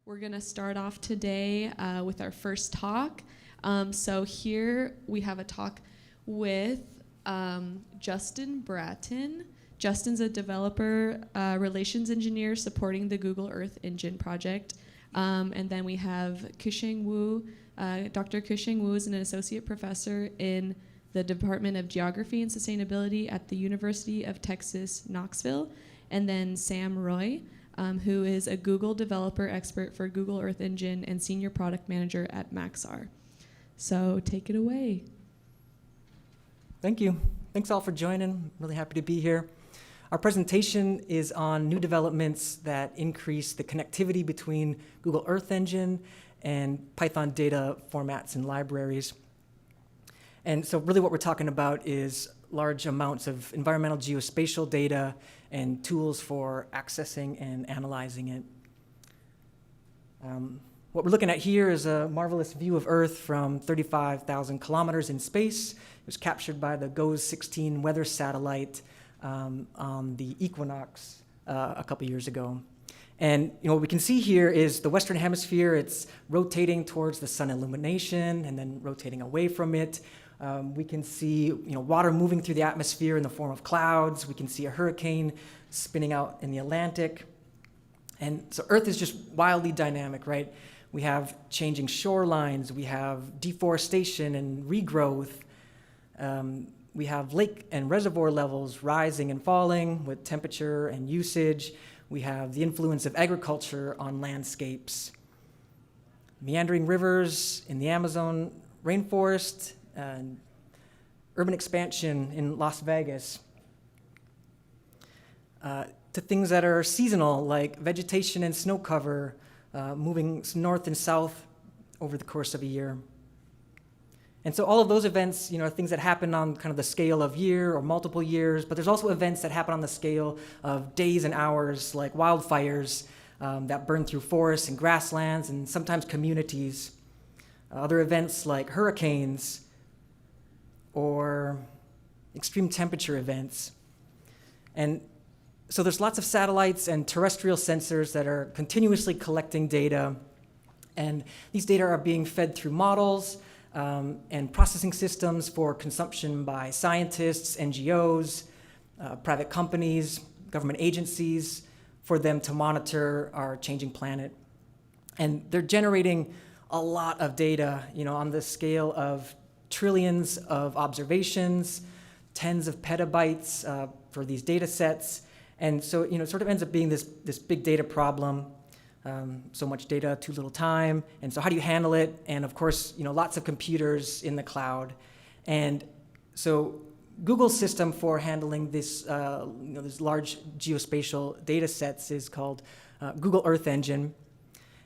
We're going to start off today with our first talk. So here we have a talk with Justin Braaten. Justin's a developer relations engineer supporting the Google Earth Engine project. And then we have Kusheng Wu. Dr. Kusheng Wu is an associate professor in the Department of Geography and Sustainability at the University of Texas, Knoxville. And then Sam Roy, who is a Google developer expert for Google Earth Engine and senior product manager at Maxar. So take it away. Thank you. Thanks all for joining. I'm really happy to be here. Our presentation is on new developments that increase the connectivity between Google Earth Engine and Python data formats and libraries. And so really what we're talking about is large amounts of environmental geospatial data and tools for accessing and analyzing it. What we're looking at here is a marvelous view of Earth from 35,000 kilometers in space. It was captured by the GOES-16 weather satellite on the equinox a couple years ago. And what we can see here is the Western Hemisphere. It's rotating towards the sun illumination and then rotating away from it. We can see water moving through the atmosphere in the form of clouds. We can see a hurricane spinning out in the Atlantic. And so Earth is just wildly dynamic, right? We have changing shorelines. We have deforestation and regrowth. We have lake and reservoir levels rising and falling with temperature and usage. We have the influence of agriculture on landscapes. Meandering rivers in the Amazon rainforest, and urban expansion in Las Vegas, to things that are seasonal, like vegetation and snow cover moving north and south over the course of a year. And so all of those events, are things that happen on kind of the scale of year or multiple years, but there's also events that happen on the scale of days and hours, like wildfires that burn through forests and grasslands and sometimes communities. Other events like hurricanes or extreme temperature events. And so there's lots of satellites and terrestrial sensors that are continuously collecting data. And these data are being fed through models and processing systems for consumption by scientists, NGOs, private companies, government agencies, for them to monitor our changing planet. And they're generating a lot of data, on the scale of trillions of observations, tens of petabytes for these data sets. And so, it sort of ends up being this big data problem. So much data, too little time. And so how do you handle it? And of course, lots of computers in the cloud. And so Google's system for handling this, this large geospatial data sets is called Google Earth Engine.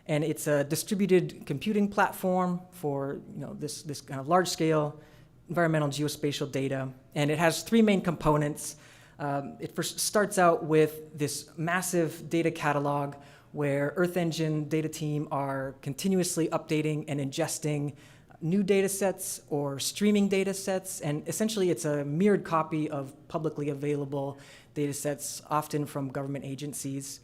And it's a distributed computing platform for this kind of large-scale environmental geospatial data. And it has three main components. It first starts out with this massive data catalog where Earth Engine data team are continuously updating and ingesting new data sets or streaming data sets. And essentially, it's a mirrored copy of publicly available data sets, often from government agencies,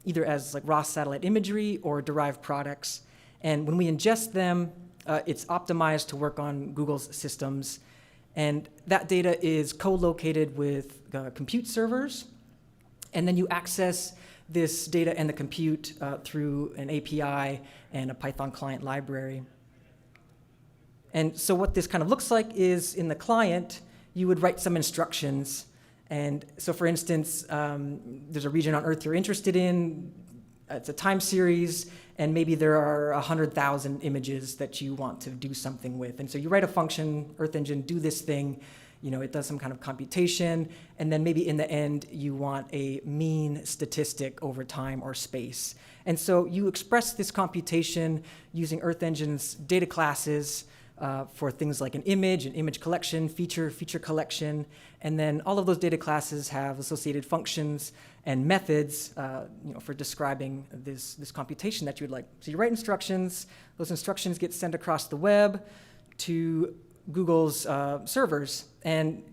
either as like raw satellite imagery or derived products. And when we ingest them, it's optimized to work on Google's systems. And that data is co-located with compute servers. And then you access this data and the compute through an API and a Python client library. And so what this kind of looks like is in the client, you would write some instructions. And so for instance, there's a region on Earth you're interested in, it's a time series, and maybe there are 100,000 images that you want to do something with. And so you write a function, Earth Engine, do this thing, it does some kind of computation, and then maybe in the end you want a mean statistic over time or space. And so you express this computation using Earth Engine's data classes for things like an image collection, feature collection, and then all of those data classes have associated functions and methods for describing this computation that you would like. So you write instructions, those instructions get sent across the web to Google's servers, and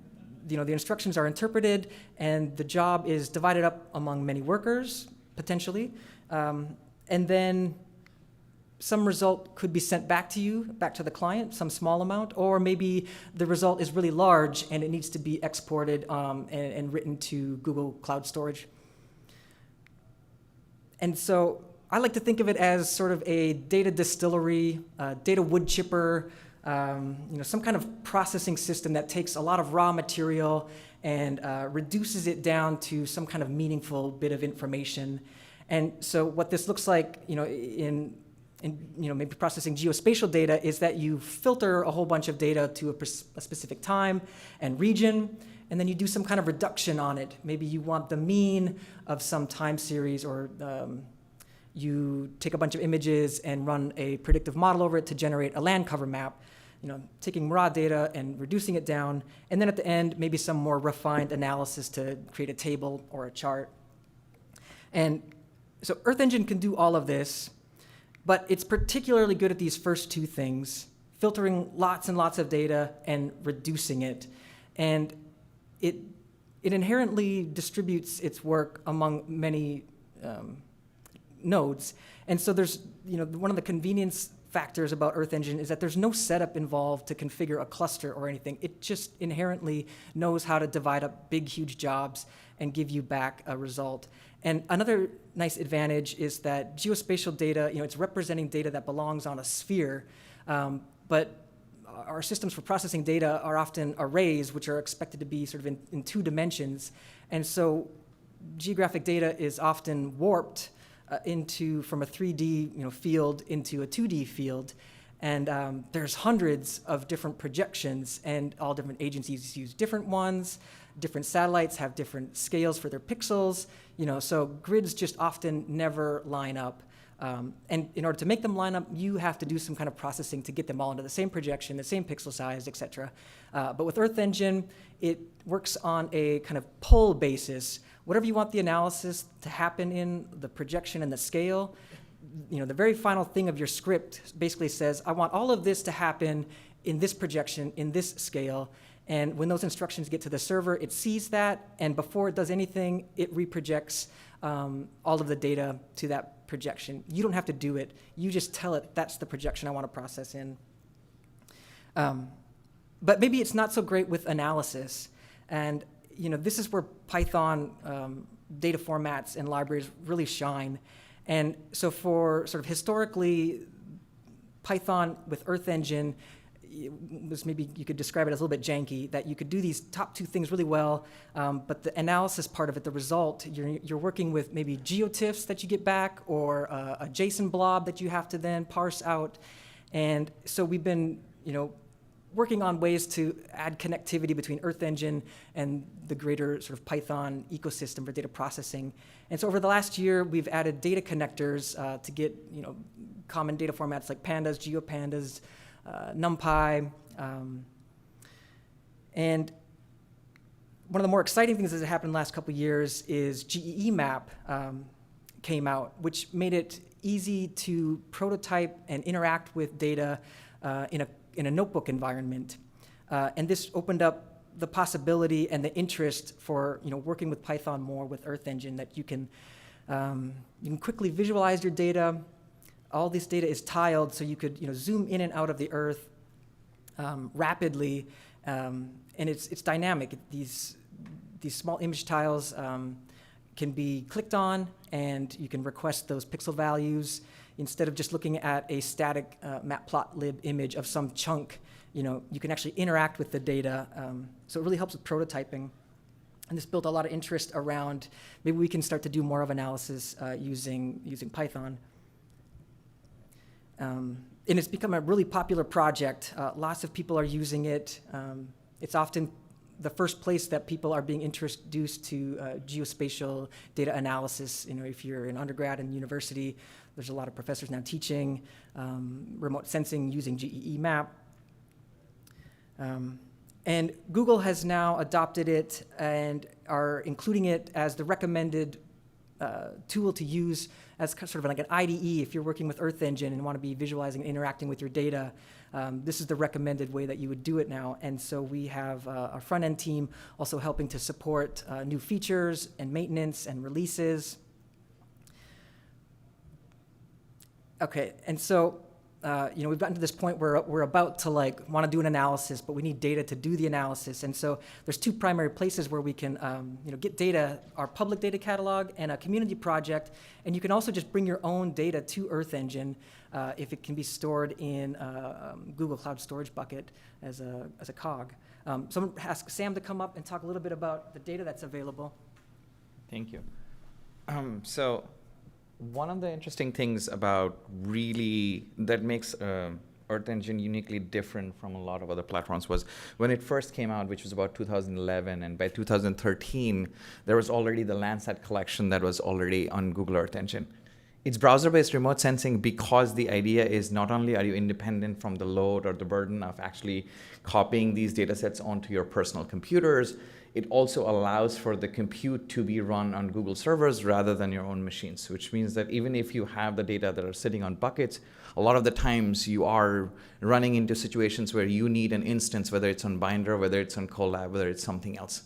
the instructions are interpreted, and the job is divided up among many workers, potentially, And then some result could be sent back to you, back to the client, some small amount, or maybe the result is really large and it needs to be exported and written to Google Cloud Storage. And so I like to think of it as sort of a data distillery, data wood chipper, some kind of processing system that takes a lot of raw material and reduces it down to some kind of meaningful bit of information. And so what this looks like, in maybe processing geospatial data is that you filter a whole bunch of data to a specific time and region, and then you do some kind of reduction on it. Maybe you want the mean of some time series, or you take a bunch of images and run a predictive model over it to generate a land cover map, taking raw data and reducing it down, and then at the end, maybe some more refined analysis to create a table or a chart. And so Earth Engine can do all of this, but it's particularly good at these first two things, filtering lots and lots of data and reducing it. And it inherently distributes its work among many nodes. And so there's, one of the convenience factors about Earth Engine is that there's no setup involved to configure a cluster or anything. It just inherently knows how to divide up big, huge jobs and give you back a result. And another nice advantage is that geospatial data, it's representing data that belongs on a sphere, but our systems for processing data are often arrays, which are expected to be sort of in 2 dimensions. And so geographic data is often warped from a 3D field into a 2D field. And there's hundreds of different projections, and all different agencies use different ones. Different satellites have different scales for their pixels, so grids just often never line up. And in order to make them line up, you have to do some kind of processing to get them all into the same projection, the same pixel size, et cetera. But with Earth Engine, it works on a kind of pull basis. Whatever you want the analysis to happen in, the projection and the scale, the very final thing of your script basically says, I want all of this to happen in this projection, in this scale. And when those instructions get to the server, it sees that, and before it does anything, it reprojects all of the data to that projection. You don't have to do it. You just tell it, that's the projection I want to process in. But maybe it's not so great with analysis. And this is where Python data formats and libraries really shine. And so for sort of historically, Python with Earth Engine was, maybe you could describe it as a little bit janky, that you could do these top 2 things really well, but the analysis part of it, the result, you're working with maybe geotiffs that you get back, or a JSON blob that you have to then parse out. And so we've been, working on ways to add connectivity between Earth Engine and the greater sort of Python ecosystem for data processing. And so over the last year, we've added data connectors to get, common data formats like Pandas, GeoPandas, NumPy, and one of the more exciting things that happened in the last couple of years is GEEmap came out, which made it easy to prototype and interact with data in a notebook environment. And this opened up the possibility and the interest for working with Python more with Earth Engine, that you can quickly visualize your data. All this data is tiled, so you could zoom in and out of the Earth rapidly, and it's dynamic. These small image tiles can be clicked on, and you can request those pixel values instead of just looking at a static matplotlib image of some chunk. You can actually interact with the data, so it really helps with prototyping. And this built a lot of interest around maybe we can start to do more of analysis using Python. And it's become a really popular project. Lots of people are using it. It's often the first place that people are being introduced to geospatial data analysis. If you're in undergrad and university, there's a lot of professors now teaching remote sensing using GEEmap. And Google has now adopted it and are including it as the recommended tool to use as sort of like an IDE if you're working with Earth Engine and want to be visualizing and interacting with your data. This is the recommended way that you would do it now. And so we have our front-end team also helping to support new features and maintenance and releases. Okay, and so, we've gotten to this point where we're about to want to do an analysis, but we need data to do the analysis. And so there's two primary places where we can, get data: our public data catalog and a community project. And you can also just bring your own data to Earth Engine if it can be stored in Google Cloud Storage bucket as a cog. So I'm going to ask Sam to come up and talk a little bit about the data that's available. Thank you. So one of the interesting things about that makes Earth Engine uniquely different from a lot of other platforms was when it first came out, which was about 2011, and by 2013, there was already the Landsat collection that was already on Google Earth Engine. It's browser-based remote sensing because the idea is not only are you independent from the load or the burden of actually copying these data sets onto your personal computers, it also allows for the compute to be run on Google servers rather than your own machines, which means that even if you have the data that are sitting on buckets, a lot of the times you are running into situations where you need an instance, whether it's on Binder, whether it's on Colab, whether it's something else.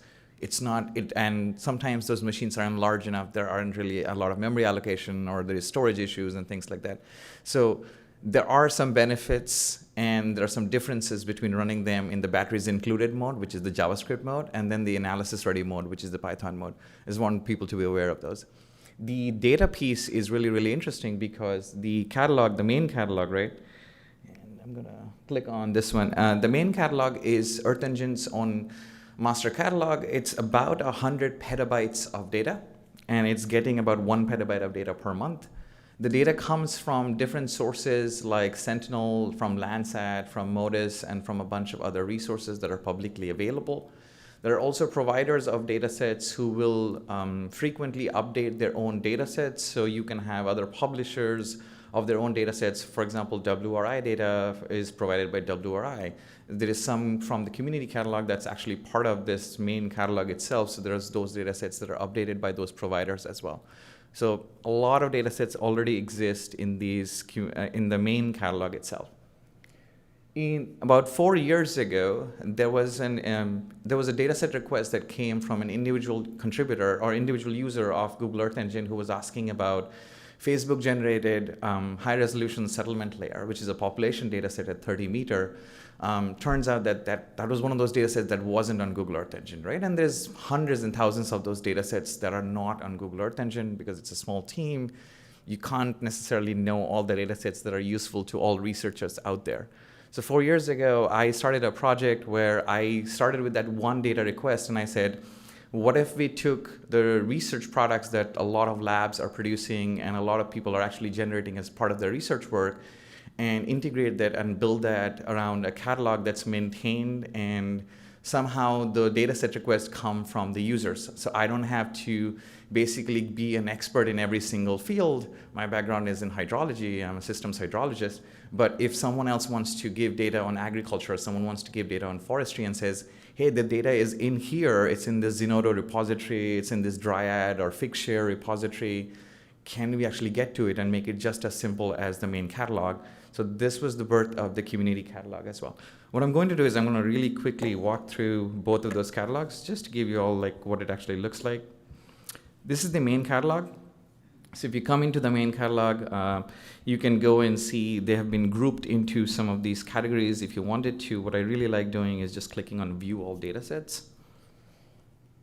And sometimes those machines aren't large enough, there aren't really a lot of memory allocation, or there is storage issues and things like that. So there are some benefits and there are some differences between running them in the batteries included mode, which is the JavaScript mode, and then the analysis ready mode, which is the Python mode. I just want people to be aware of those. The data piece is really, really interesting because the catalog, the main catalog, right? And I'm gonna click on this one. The main catalog is Earth Engine's own master catalog. It's about 100 petabytes of data, and it's getting about 1 petabyte of data per month. The data comes from different sources like Sentinel, from Landsat, from Modis, and from a bunch of other resources that are publicly available. There are also providers of data sets who will frequently update their own data sets, so you can have other publishers of their own data sets. For example, WRI data is provided by WRI. There is some from the community catalog that's actually part of this main catalog itself, so there's those data sets that are updated by those providers as well. So a lot of data sets already exist in in the main catalog itself. About 4 years ago, there was a dataset request that came from an individual contributor or individual user of Google Earth Engine who was asking about Facebook-generated high-resolution settlement layer, which is a population dataset at 30 meter. Turns out that was one of those datasets that wasn't on Google Earth Engine, right? And there's hundreds and thousands of those datasets that are not on Google Earth Engine because it's a small team. You can't necessarily know all the datasets that are useful to all researchers out there. So 4 years ago, I started a project where I started with that one data request, and I said, what if we took the research products that a lot of labs are producing and a lot of people are actually generating as part of their research work, and integrate that and build that around a catalog that's maintained, and somehow the dataset requests come from the users. So I don't have to basically be an expert in every single field. My background is in hydrology, I'm a systems hydrologist, but if someone else wants to give data on agriculture, someone wants to give data on forestry and says, hey, the data is in here, it's in this Zenodo repository, it's in this Dryad or Figshare repository, can we actually get to it and make it just as simple as the main catalog? So this was the birth of the community catalog as well. What I'm going to do is I'm going to really quickly walk through both of those catalogs just to give you all what it actually looks like. This is the main catalog. So if you come into the main catalog, you can go and see they have been grouped into some of these categories if you wanted to. What I really like doing is just clicking on View All Datasets.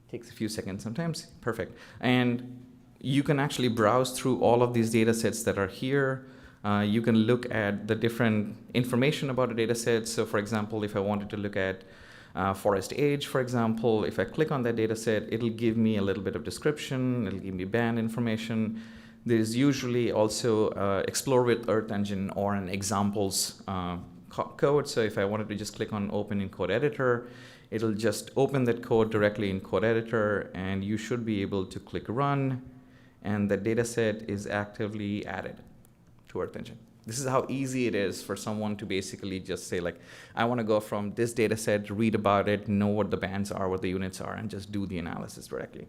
Takes a few seconds sometimes. Perfect. And you can actually browse through all of these datasets that are here. You can look at the different information about a dataset. So for example, if I wanted to look at forest age, for example, if I click on that dataset, it'll give me a little bit of description, it'll give me band information. There's usually also Explore with Earth Engine or an examples code. So if I wanted to just click on Open in Code Editor, it'll just open that code directly in Code Editor, and you should be able to click Run, and the dataset is actively added to Earth Engine. This is how easy it is for someone to basically just say, like, I want to go from this data set, read about it, know what the bands are, what the units are, and just do the analysis directly.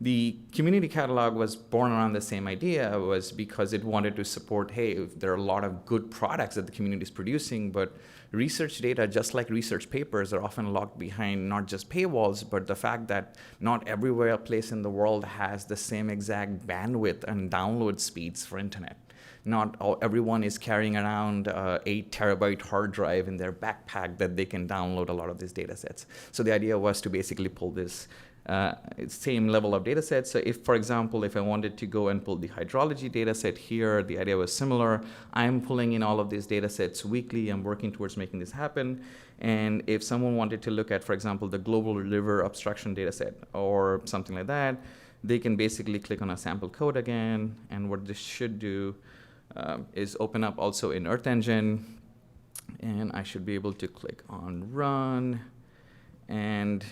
The community catalog was born around the same idea, was because it wanted to support, hey, if there are a lot of good products that the community is producing, but research data, just like research papers, are often locked behind not just paywalls, but the fact that not everywhere place in the world has the same exact bandwidth and download speeds for internet. not everyone is carrying around 8 terabyte hard drive in their backpack that they can download a lot of these data sets. So the idea was to basically pull this same level of data sets. So if, for example, if I wanted to go and pull the hydrology data set here, the idea was similar. I'm pulling in all of these data sets weekly. I'm working towards making this happen. And if someone wanted to look at, for example, the global river obstruction data set or something like that, they can basically click on a sample code again. And what this should do is open up also in Earth Engine. And I should be able to click on run. And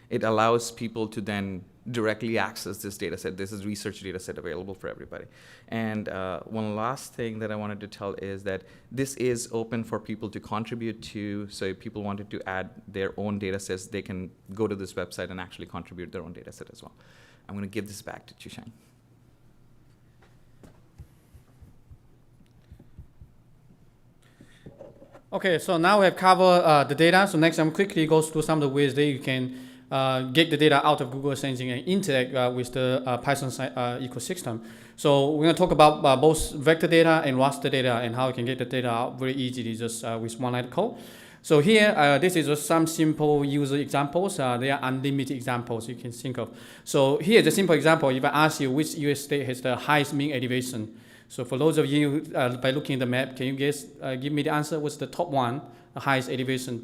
it allows people to then directly access this data set. This is research data set available for everybody. And one last thing that I wanted to tell is that this is open for people to contribute to. So if people wanted to add their own data sets, they can go to this website and actually contribute their own data set as well. I'm going to give this back to Chushang. Okay, so now we have covered the data. So next, I'm quickly go through some of the ways that you can get the data out of Google Search Engine and interact with the Python ecosystem. So we're going to talk about both vector data and raster data and how you can get the data out very easily just with one line of code. So here, this is just some simple user examples. They are unlimited examples you can think of. So here's a simple example. If I ask you which US state has the highest mean elevation, so for those of you, by looking at the map, can you guess, give me the answer? What's the top one, the highest elevation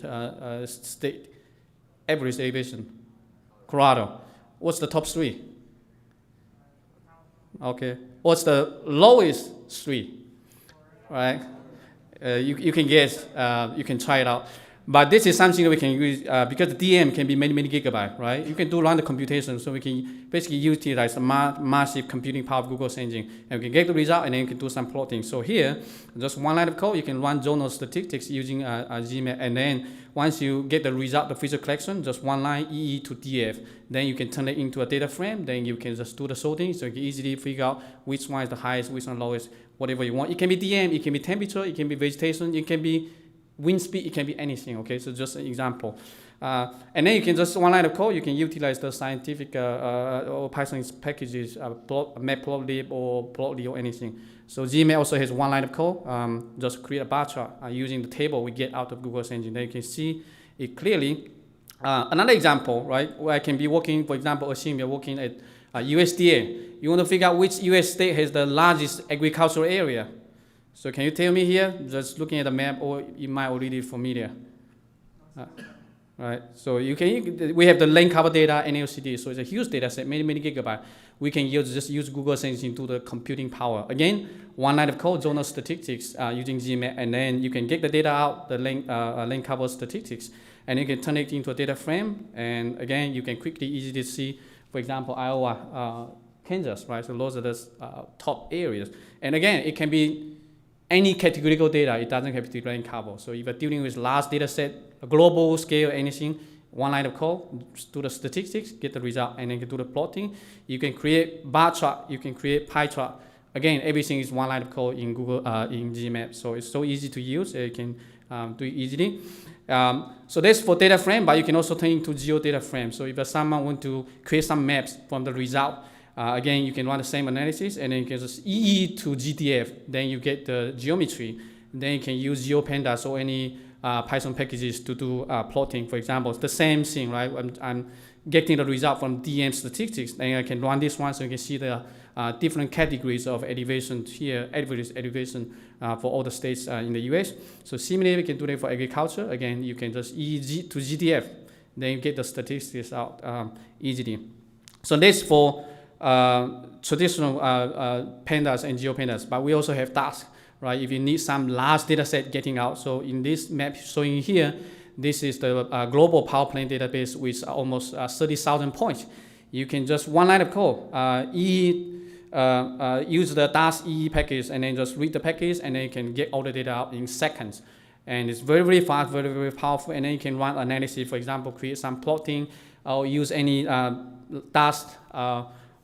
state, average elevation? Colorado. What's the top three? Okay. What's the lowest three? Right? You can guess, you can try it out. But this is something that we can use because the DM can be many, many gigabytes, right? You can do run the computation, so we can basically utilize the massive computing power of Google Search Engine, and we can get the result, and then you can do some plotting. So here, just one line of code, you can run zonal statistics using GMap, and then once you get the result, the feature collection, just one line EE to DF, then you can turn it into a data frame, then you can just do the sorting, so you can easily figure out which one is the highest, which one lowest, whatever you want. It can be DM, it can be temperature, it can be vegetation, it can be wind speed, it can be anything, okay? So just an example. And then you can just, one line of code, you can utilize the scientific or Python packages, matplotlib or plotly or anything. So GMap also has one line of code, just create a bar chart using the table we get out of Google Search Engine. Then you can see it clearly. Another example, right, where I can be working, for example, assume you're working at USDA. You want to figure out which US state has the largest agricultural area. So can you tell me here, just looking at the map, or you might already be familiar? Right, so we have the lane cover data, NLCD, so it's a huge data set, many, many gigabytes. We can just use Google Search Engine to the computing power. Again, one line of code, zonal statistics using GMap, and then you can get the data out, the lane cover statistics, and you can turn it into a data frame, and again, you can quickly, easily see, for example, Iowa, Kansas, right? So those are the top areas. And again, it can be any categorical data, it doesn't have to be lane cover. So if you're dealing with large data set, a global scale, anything, one line of code, do the statistics, get the result, and then you can do the plotting. You can create bar chart, you can create pie chart. Again, everything is one line of code in Google, in GMap. So it's so easy to use, you can do it easily. So that's for data frame, but you can also turn into geo data frame. So if someone want to create some maps from the result, again, you can run the same analysis, and then you can just EE to GDF. Then you get the geometry. Then you can use GeoPandas or any Python packages to do plotting. For example, it's the same thing, right? I'm getting the result from DM statistics. Then I can run this one, so you can see the different categories of elevation here, average elevation for all the states in the US. So similarly, we can do that for agriculture. Again, you can just EE to GDF. Then you get the statistics out easily. So that's for traditional pandas and GeoPandas, but we also have Dask, right? If you need some large data set getting out, so in this map showing here, this is the global power plant database with almost 30,000 points. You can just one line of code, use the Dask EE package, and then just read the package, and then you can get all the data out in seconds. And it's very, very fast, very, very powerful, and then you can run analysis, for example, create some plotting, or use any Dask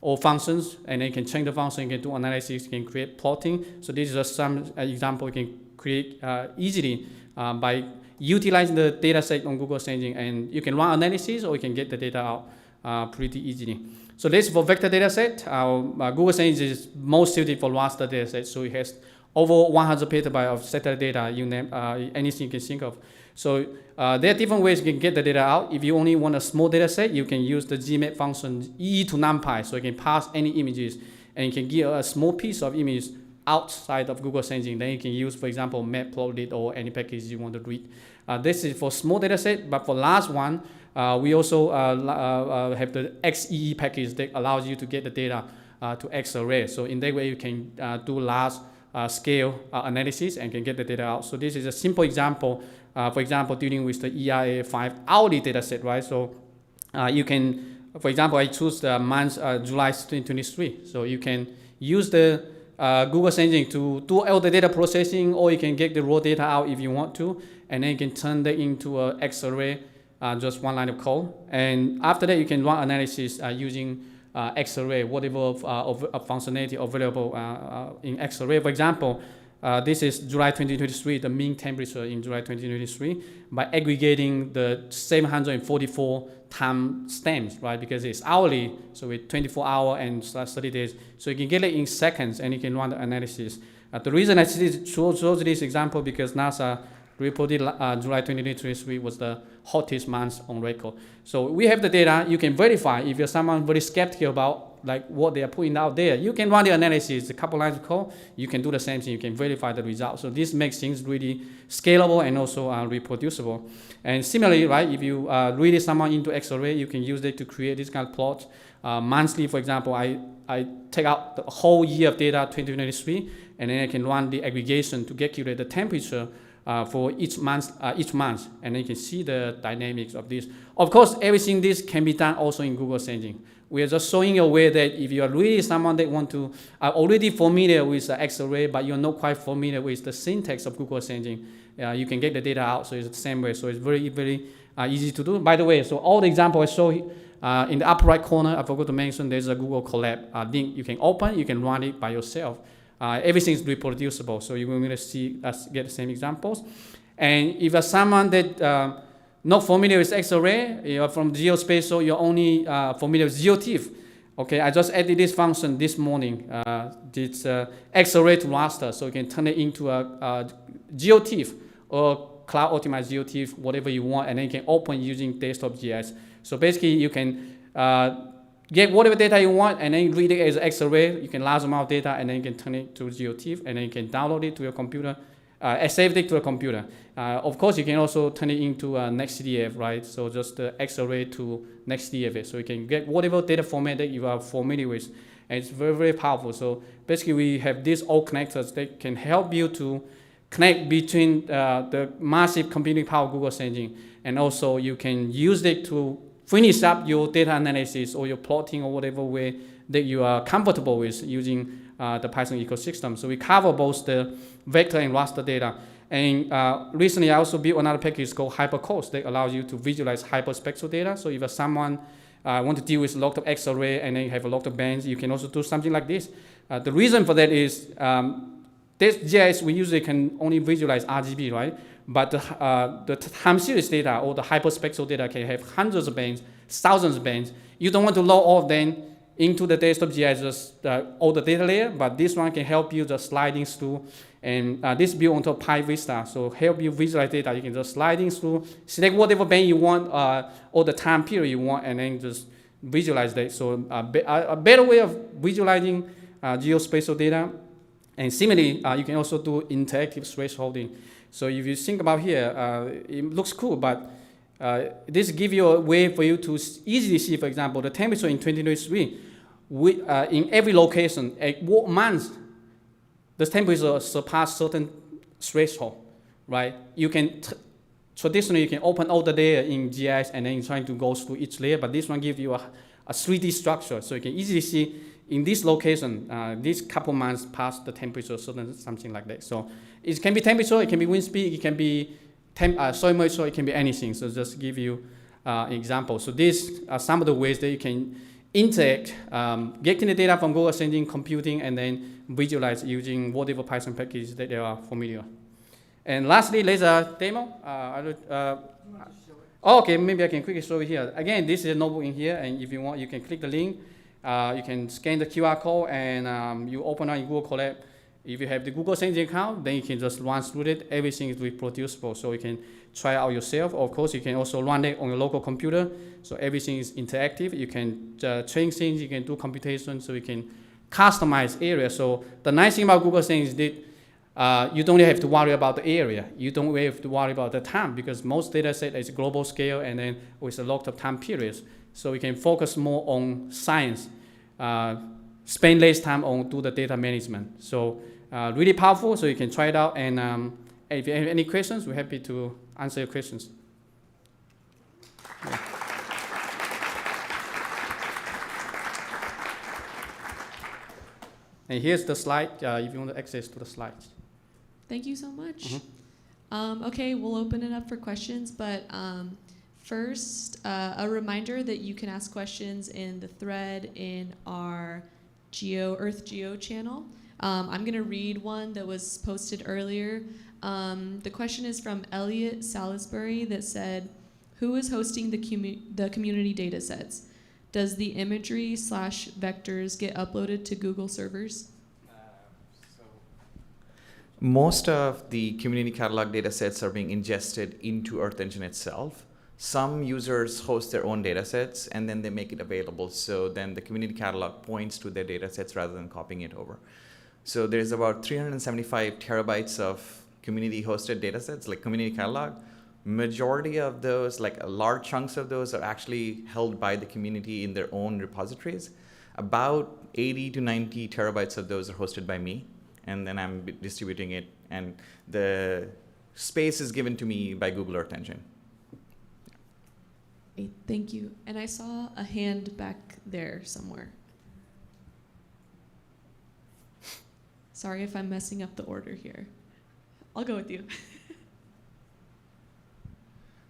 or functions, and then you can change the function, you can do analysis, you can create plotting. So this is just some example you can create easily by utilizing the data set on Google Search Engine, and you can run analysis or you can get the data out pretty easily. So this is for vector data set. Google Search Engine is most suited for raster data set, so it has over 100 petabyte of satellite data, you name anything you can think of. So there are different ways you can get the data out. If you only want a small data set, you can use the gmap function e to NumPy, so you can pass any images, and you can get a small piece of image outside of Google Sensing. Then you can use, for example, matplotlib or any package you want to read. This is for small data set, but for large one, we also have the XEE package that allows you to get the data to Xarray. So in that way, you can do large scale analysis and can get the data out. So this is a simple example. For example, dealing with the ERA5 hourly data set, right? So you can, for example, I choose the month July 2023. So you can use the Google Sensing to do all the data processing, or you can get the raw data out if you want to, and then you can turn that into a Xarray, just one line of code. And after that, you can run analysis using Xarray, whatever functionality available in Xarray. For example, this is July 2023, the mean temperature in July 2023, by aggregating the 744 time stamps, right? Because it's hourly, so with 24 hours and 30 days. So you can get it in seconds and you can run the analysis. The reason I chose this example because NASA reported July 2023 was the hottest month on record. So we have the data. You can verify if you're someone very skeptical about like what they are putting out there. You can run the analysis, a couple lines of code. You can do the same thing. You can verify the results. So this makes things really scalable and also reproducible. And similarly, right, if you really someone into Xarray, you can use it to create this kind of plot. Monthly, for example, I take out the whole year of data 2023, and then I can run the aggregation to calculate the temperature for each month, and then you can see the dynamics of this. Of course, everything this can be done also in Google Sensing. We are just showing a way that if you are really someone that want to, are already familiar with Xarray, but you're not quite familiar with the syntax of Google Sensing, you can get the data out, so it's the same way. So it's very, very easy to do. By the way, so all the examples I show in the upper right corner, I forgot to mention there's a Google Colab link. You can open, you can run it by yourself. Everything is reproducible, so you're going to see us get the same examples. And if you're someone that not familiar with Xarray, you're from Geospatial, you're only familiar with GeoTIFF. Okay, I just added this function this morning. It's Xarray to raster, so you can turn it into a GeoTIFF or cloud optimized GeoTIFF, whatever you want, and then you can open using desktop GIS. So basically, you can get whatever data you want, and then read it as Xarray. You can large amount of data, and then you can turn it to GeoTIFF, and then you can download it to your computer, save it to a computer. Of course, you can also turn it into NextDF, right? So just the Xarray to NextDF. So you can get whatever data format that you are familiar with. And it's very, very powerful. So basically, we have these all connectors that can help you to connect between the massive computing power of Google Sensing, and also you can use it to finish up your data analysis or your plotting or whatever way that you are comfortable with using the Python ecosystem. So we cover both the vector and raster data. And recently, I also built another package called HyperCodes that allows you to visualize hyperspectral data. So if someone want to deal with a lot of Xarray and then you have a lot of bands, you can also do something like this. The reason for that is this GIS, we usually can only visualize RGB, right? But the time series data or the hyperspectral data can have hundreds of bands, thousands of bands. You don't want to load all of them into the desktop GIS, just all the data layer, but this one can help you just sliding through. And this built onto PyVista, so help you visualize data. You can just sliding through, select whatever band you want or the time period you want, and then just visualize that. So a better way of visualizing geospatial data. And similarly, you can also do interactive thresholding. So if you think about here, it looks cool, but this gives you a way for you to easily see, for example, the temperature in 2023 in every location, at what month the temperature surpass certain threshold, right? You can, traditionally, you can open all the layer in GIS and then trying to go through each layer, but this one gives you a 3D structure, so you can easily see in this location, this couple months past the temperature, something like that. So it can be temperature, it can be wind speed, it can be soil moisture, it can be anything. So just give you an example. So these are some of the ways that you can interact, getting the data from Google Sensing, computing, and then visualize using whatever Python package that they are familiar. And lastly, there's a demo. Okay, maybe I can quickly show you here. Again, this is a notebook in here, and if you want, you can click the link. You can scan the QR code, and you open up in Google Colab, If you have the Google Sensing account, then you can just run through it. Everything is reproducible, so you can try it out yourself. Of course, you can also run it on your local computer, so everything is interactive. You can train things, you can do computation, so you can customize areas. So the nice thing about Google Sensing is that you don't have to worry about the area. You don't have to worry about the time, because most data set is global scale and then with a lot of time periods. So we can focus more on science, spend less time on do the data management. So really powerful, so you can try it out. And if you have any questions, we're happy to answer your questions. Yeah. And here's the slide, if you want access to the slides. Thank you so much. Okay, we'll open it up for questions, but first, a reminder that you can ask questions in the thread in our Earth Geo channel. I'm going to read one that was posted earlier. The question is from Elliot Salisbury that said, who is hosting the community data sets? Does the imagery / vectors get uploaded to Google servers? Most of the community catalog data sets are being ingested into Earth Engine itself. Some users host their own data sets and then they make it available. So then the community catalog points to their data sets rather than copying it over. So there's about 375 terabytes of community hosted data sets, like community catalog. Majority of those, like large chunks of those, are actually held by the community in their own repositories. About 80 to 90 terabytes of those are hosted by me, and then I'm distributing it, and the space is given to me by Google Earth Engine. Hey, thank you. And I saw a hand back there somewhere. Sorry if I'm messing up the order here. I'll go with you.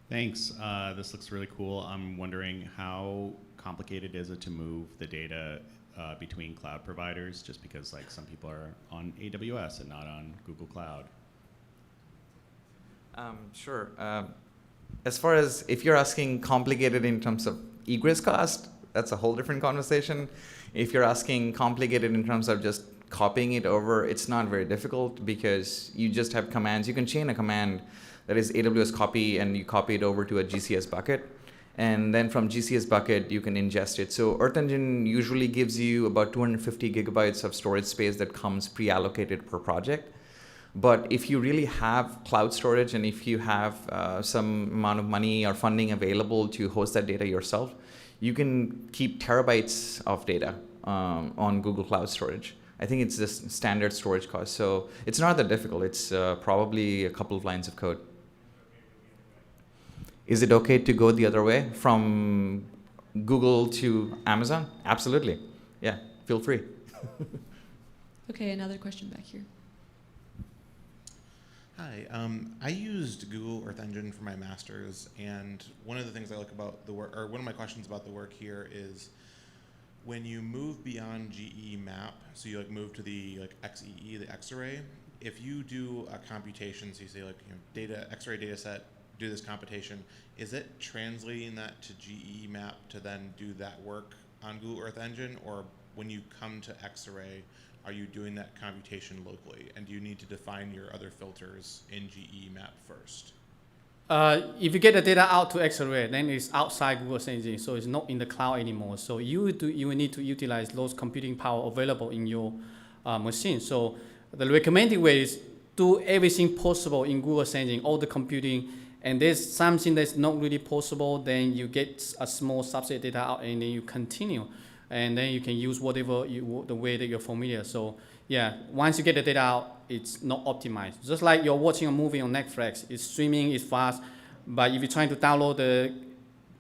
Thanks. This looks really cool. I'm wondering how complicated is it to move the data between cloud providers, just because like some people are on AWS and not on Google Cloud? Sure. As far as if you're asking complicated in terms of egress cost, that's a whole different conversation. If you're asking complicated in terms of just copying it over, it's not very difficult because you just have commands. You can chain a command that is AWS copy, and you copy it over to a GCS bucket. And then from GCS bucket, you can ingest it. So Earth Engine usually gives you about 250 gigabytes of storage space that comes pre-allocated per project. But if you really have cloud storage, and if you have some amount of money or funding available to host that data yourself, you can keep terabytes of data on Google Cloud Storage. I think it's just standard storage cost. So it's not that difficult. It's probably a couple of lines of code. Is it okay to go the other way from Google to Amazon? Absolutely. Yeah, feel free. Okay, another question back here. Hi, I used Google Earth Engine for my master's, and one of the things I like about the work, or one of my questions about the work here is when you move beyond GE map, so you like move to the like XEE, the Xarray, if you do a computation, so you say like Xarray data set, do this computation, is it translating that to GE map to then do that work on Google Earth Engine, or when you come to Xarray, are you doing that computation locally? And do you need to define your other filters in GE map first? If you get the data out to Xarray, then it's outside Google Sensing, so it's not in the cloud anymore. So you will need to utilize those computing power available in your machine. So the recommended way is do everything possible in Google Sensing, all the computing, and there's something that's not really possible, then you get a small subset data out and then you continue. And then you can use whatever the way that you're familiar. So yeah, once you get the data out, it's not optimized. Just like you're watching a movie on Netflix, it's streaming, it's fast, but if you're trying to download the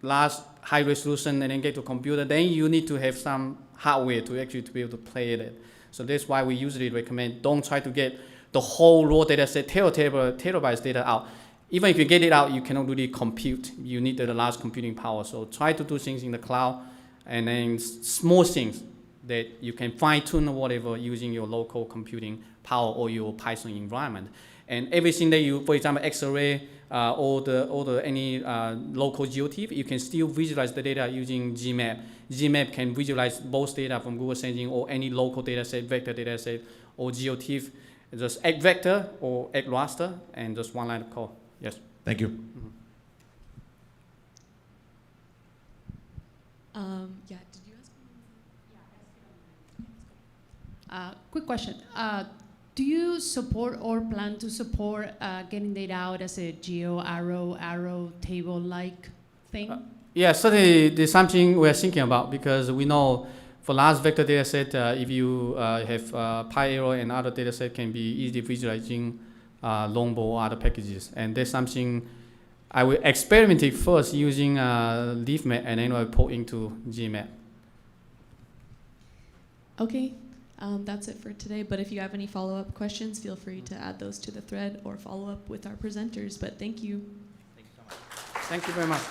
last high resolution and then get to a computer, then you need to have some hardware to actually to be able to play it. So that's why we usually recommend don't try to get the whole raw data set, terabytes data out. Even if you get it out, you cannot really compute. You need the large computing power. So try to do things in the cloud, and then small things that you can fine tune or whatever using your local computing power or your Python environment. And everything that you, for example, Xarray or any local GeoTIFF, you can still visualize the data using GMap. GMap can visualize both data from Google Sensing or any local data set, vector data set, or GeoTIFF. Just add vector or add raster, and just one line of code. Yes. Thank you. Yeah, did you ask? Quick question. Do you support or plan to support getting data out as a geo arrow table-like thing? Yeah, certainly there's something we're thinking about, because we know for large vector data set, if you have PyArrow and other data set, can be easily visualizing Longbow or other packages. And that's something I will experiment it first using LeafMap, and then I'll port into GMap. Okay, that's it for today. But if you have any follow-up questions, feel free to add those to the thread or follow up with our presenters. But thank you. Thank you very much.